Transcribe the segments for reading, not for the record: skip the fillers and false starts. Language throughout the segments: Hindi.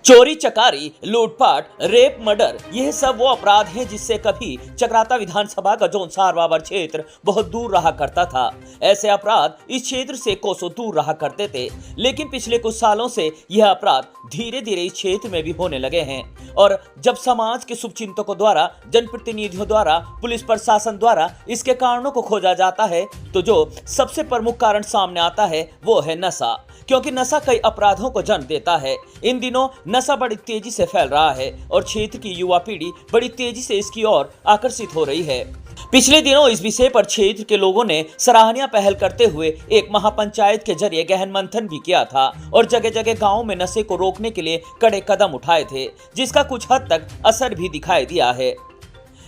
चोरी चकारी, लूटपाट, रेप, मर्डर, यह सब वो अपराध हैं जिससे कभी चक्राता विधानसभा का जौनसार बाबर क्षेत्र बहुत दूर रहा करता था। ऐसे अपराध इस क्षेत्र से कोसों दूर रहा करते थे, लेकिन पिछले कुछ सालों से यह अपराध धीरे धीरे इस क्षेत्र में भी होने लगे हैं। और जब समाज के शुभचिंतकों द्वारा, जनप्रतिनिधियों द्वारा, पुलिस प्रशासन द्वारा इसके कारणों को खोजा जाता है, तो जो सबसे प्रमुख कारण सामने आता है वो है नशा। क्योंकि नशा कई अपराधों को जन्म देता है। इन दिनों नशा बड़ी तेजी से फैल रहा है और क्षेत्र की युवा पीढ़ी बड़ी तेजी से इसकी ओर आकर्षित हो रही है। पिछले दिनों इस विषय पर क्षेत्र के लोगों ने सराहनीय पहल करते हुए एक महापंचायत के जरिए गहन मंथन भी किया था और जगह जगह गाँव में नशे को रोकने के लिए कड़े कदम उठाए थे, जिसका कुछ हद तक असर भी दिखाई दिया है।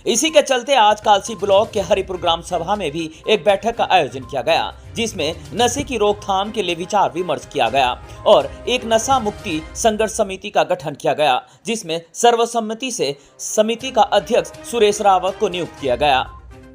इसी के चलते आज कालसी ब्लॉक के हरिपुर ग्राम सभा में भी एक बैठक का आयोजन किया गया, जिसमें नशे की रोकथाम के लिए विचार विमर्श किया गया और एक नशा मुक्ति संघर्ष समिति का गठन किया गया, जिसमें सर्वसम्मति से समिति का अध्यक्ष सुरेश रावत को नियुक्त किया गया।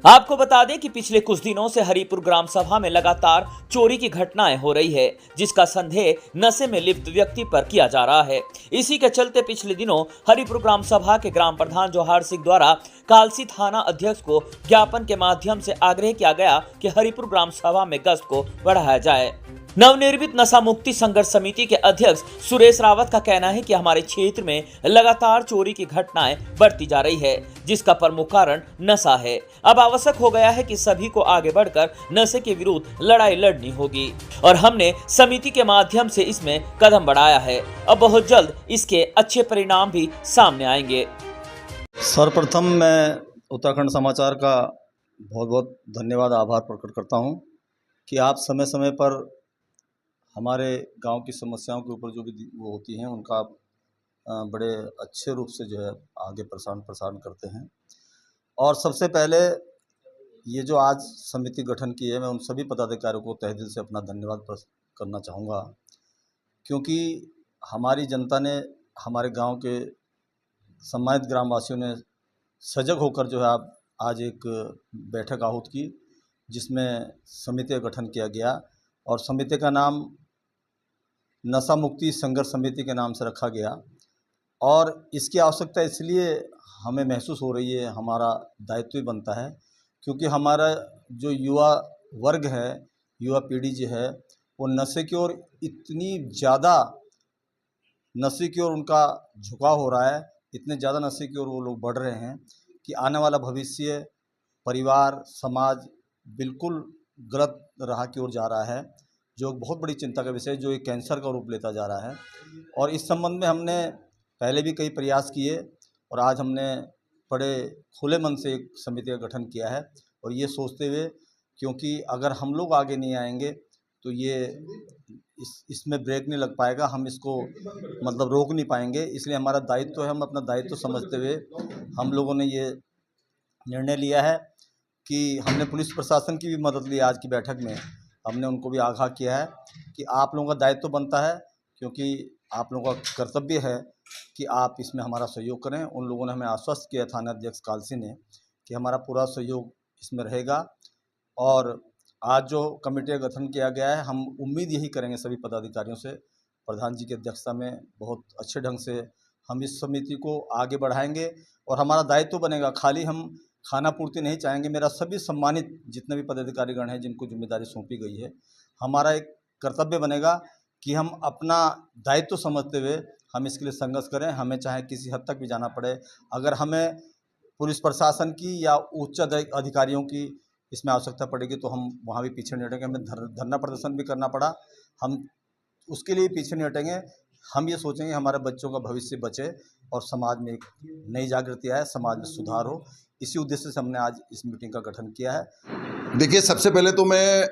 आपको बता दें कि पिछले कुछ दिनों से हरिपुर ग्राम सभा में लगातार चोरी की घटनाएं हो रही है, जिसका संदेह नशे में लिप्त व्यक्ति पर किया जा रहा है। इसी के चलते पिछले दिनों हरिपुर ग्राम सभा के ग्राम प्रधान जोहार सिंह द्वारा कालसी थाना अध्यक्ष को ज्ञापन के माध्यम से आग्रह किया गया कि हरिपुर ग्राम सभा में गश्त को बढ़ाया जाए। नवनिर्मित नशा मुक्ति संघर्ष समिति के अध्यक्ष सुरेश रावत का कहना है कि हमारे क्षेत्र में लगातार चोरी की घटनाएं बढ़ती जा रही है, जिसका प्रमुख कारण नशा है। अब आवश्यक हो गया है कि सभी को आगे बढ़कर नशे के विरुद्ध लड़ाई लड़नी होगी और हमने समिति के माध्यम से इसमें कदम बढ़ाया है। अब बहुत जल्द इसके अच्छे परिणाम भी सामने आएंगे। सर्वप्रथम मैं उत्तराखंड समाचार का बहुत बहुत धन्यवाद, आभार प्रकट करता हूं कि आप समय समय पर हमारे गांव की समस्याओं के ऊपर जो भी वो होती हैं उनका आप बड़े अच्छे रूप से जो है आगे प्रसारण करते हैं। और सबसे पहले ये जो आज समिति गठन की है, मैं उन सभी पदाधिकारियों को तहे दिल से अपना धन्यवाद करना चाहूँगा, क्योंकि हमारी जनता ने, हमारे गांव के सम्मानित ग्रामवासियों ने सजग होकर जो है आज एक बैठक आहूत की, जिसमें समिति का गठन किया गया और समिति का नाम नशा मुक्ति संघर्ष समिति के नाम से रखा गया। और इसकी आवश्यकता इसलिए हमें महसूस हो रही है, हमारा दायित्व भी बनता है, क्योंकि हमारा जो युवा वर्ग है, युवा पीढ़ी जो है, वो नशे की ओर इतनी ज़्यादा नशे की ओर उनका झुकाव हो रहा है, इतने ज़्यादा नशे की ओर वो लोग बढ़ रहे हैं कि आने वाला भविष्य, परिवार, समाज बिल्कुल गलत राह की ओर जा रहा है, जो बहुत बड़ी चिंता का विषय है, जो एक कैंसर का रूप लेता जा रहा है। और इस संबंध में हमने पहले भी कई प्रयास किए और आज हमने बड़े खुले मन से एक समिति का गठन किया है और ये सोचते हुए, क्योंकि अगर हम लोग आगे नहीं आएंगे तो ये इसमें ब्रेक नहीं लग पाएगा, हम इसको मतलब रोक नहीं पाएंगे। इसलिए हमारा दायित्व है, हम अपना दायित्व समझते हुए हम लोगों ने ये निर्णय लिया है कि हमने पुलिस प्रशासन की भी मदद ली। आज की बैठक में हमने उनको भी आगाह किया है कि आप लोगों का दायित्व बनता है, क्योंकि आप लोगों का कर्तव्य है कि आप इसमें हमारा सहयोग करें। उन लोगों ने हमें आश्वस्त किया, थाना अध्यक्ष कालसी ने, कि हमारा पूरा सहयोग इसमें रहेगा। और आज जो कमेटी का गठन किया गया है, हम उम्मीद यही करेंगे सभी पदाधिकारियों से, प्रधान जी की अध्यक्षता में बहुत अच्छे ढंग से हम इस समिति को आगे बढ़ाएंगे और हमारा दायित्व बनेगा। खाली हम खाना पूर्ति नहीं चाहेंगे, मेरा सभी सम्मानित जितने भी पदाधिकारीगण हैं जिनको जिम्मेदारी सौंपी गई है, हमारा एक कर्तव्य बनेगा कि हम अपना दायित्व समझते हुए हम इसके लिए संघर्ष करें। हमें चाहे किसी हद तक भी जाना पड़े, अगर हमें पुलिस प्रशासन की या उच्च अधिकारियों की इसमें आवश्यकता पड़ेगी तो हम वहाँ भी पीछे नहीं हटेंगे। हमें धरना प्रदर्शन भी करना पड़ा, हम उसके लिए पीछे नहीं हटेंगे। हम ये सोचेंगे हमारे बच्चों का भविष्य बचे और समाज में एक नई जागृति आए, समाज में सुधार हो। इसी उद्देश्य से हमने आज इस मीटिंग का गठन किया है। देखिए, सबसे पहले तो मैं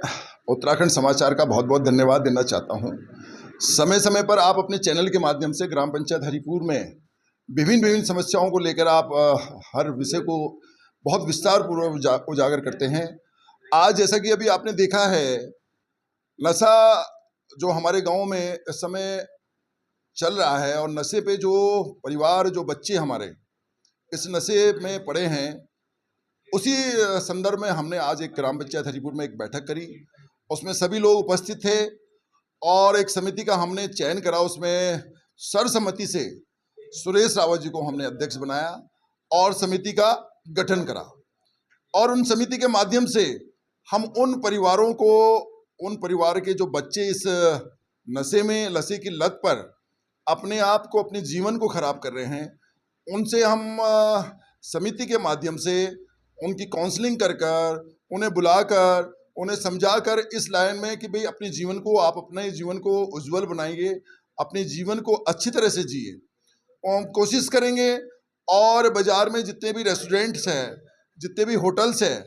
उत्तराखंड समाचार का बहुत बहुत धन्यवाद देना चाहता हूँ। समय समय पर आप अपने चैनल के माध्यम से ग्राम पंचायत हरिपुर में विभिन्न समस्याओं को लेकर आप हर विषय को बहुत विस्तार पूर्वक उजागर करते हैं। आज जैसा कि अभी आपने देखा है, नशा जो हमारे गांव में इस समय चल रहा है और नशे पे जो परिवार, जो बच्चे हमारे इस नशे में पड़े हैं, उसी संदर्भ में हमने आज एक ग्राम पंचायत हरिपुर में एक बैठक करी। उसमें सभी लोग उपस्थित थे और एक समिति का हमने चयन करा। उसमें सर्वसम्मति से सुरेश रावत जी को हमने अध्यक्ष बनाया और समिति का गठन करा। और उन समिति के माध्यम से हम उन परिवारों को, उन परिवार के जो बच्चे इस नशे की लत पर अपने आप को, अपने जीवन को खराब कर रहे हैं, उनसे हम समिति के माध्यम से उनकी काउंसलिंग कर कर, उन्हें बुलाकर, उन्हें समझाकर इस लाइन में कि भाई अपने जीवन को, आप अपने जीवन को उज्जवल बनाइए, अपने जीवन को अच्छी तरह से जिए, और कोशिश करेंगे। और बाज़ार में जितने भी रेस्टोरेंट्स हैं, जितने भी होटल्स हैं,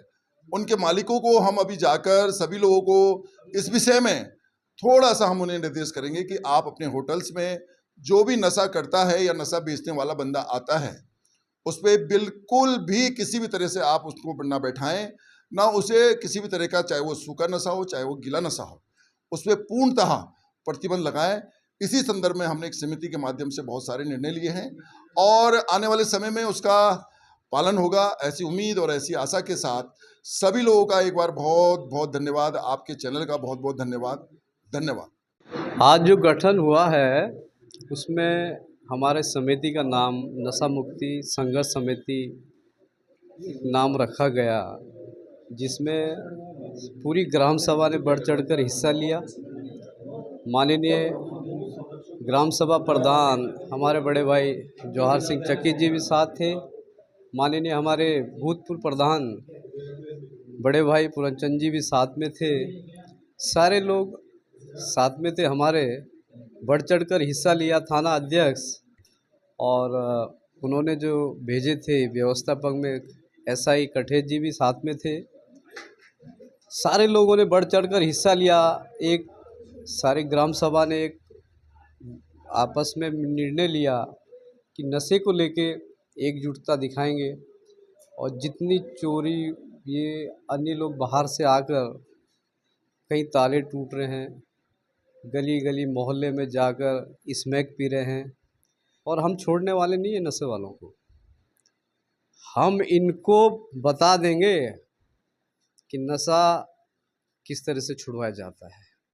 उनके मालिकों को हम अभी जाकर सभी लोगों को इस विषय में थोड़ा सा हम उन्हें निर्देश करेंगे कि आप अपने होटल्स में जो भी नशा करता है या नशा बेचने वाला बंदा आता है, उस पर बिल्कुल भी किसी भी तरह से आप उसको ना बैठाएं, ना उसे किसी भी तरह का, चाहे वो सूखा नशा हो, चाहे वो गीला नशा हो, उस पर पूर्णतः प्रतिबंध लगाएं। इसी संदर्भ में हमने एक समिति के माध्यम से बहुत सारे निर्णय लिए हैं और आने वाले समय में उसका पालन होगा, ऐसी उम्मीद और ऐसी आशा के साथ सभी लोगों का एक बार बहुत बहुत धन्यवाद, आपके चैनल का बहुत बहुत धन्यवाद। आज जो गठन हुआ है उसमें हमारे समिति का नाम नशा मुक्ति संघर्ष समिति नाम रखा गया, जिसमें पूरी ग्राम सभा ने बढ़ चढ़कर हिस्सा लिया। माननीय ग्राम सभा प्रधान हमारे बड़े भाई जौहर सिंह चक्की जी भी साथ थे। माननीय हमारे भूतपूर्व प्रधान बड़े भाई पूरनचंद जी भी साथ में थे। सारे लोग साथ में थे, हमारे बढ़ चढ़कर हिस्सा लिया। थाना अध्यक्ष और उन्होंने जो भेजे थे व्यवस्थापक में SI कठेर जी भी साथ में थे। सारे लोगों ने बढ़ चढ़कर हिस्सा लिया। एक सारी ग्राम सभा ने एक आपस में निर्णय लिया कि नशे को लेके एकजुटता दिखाएंगे और जितनी चोरी, ये अन्य लोग बाहर से आकर कई ताले टूट रहे हैं, गली गली मोहल्ले में जाकर स्मैक पी रहे हैं, और हम छोड़ने वाले नहीं हैं नशे वालों को। हम इनको बता देंगे कि नशा किस तरह से छुड़वाया जाता है।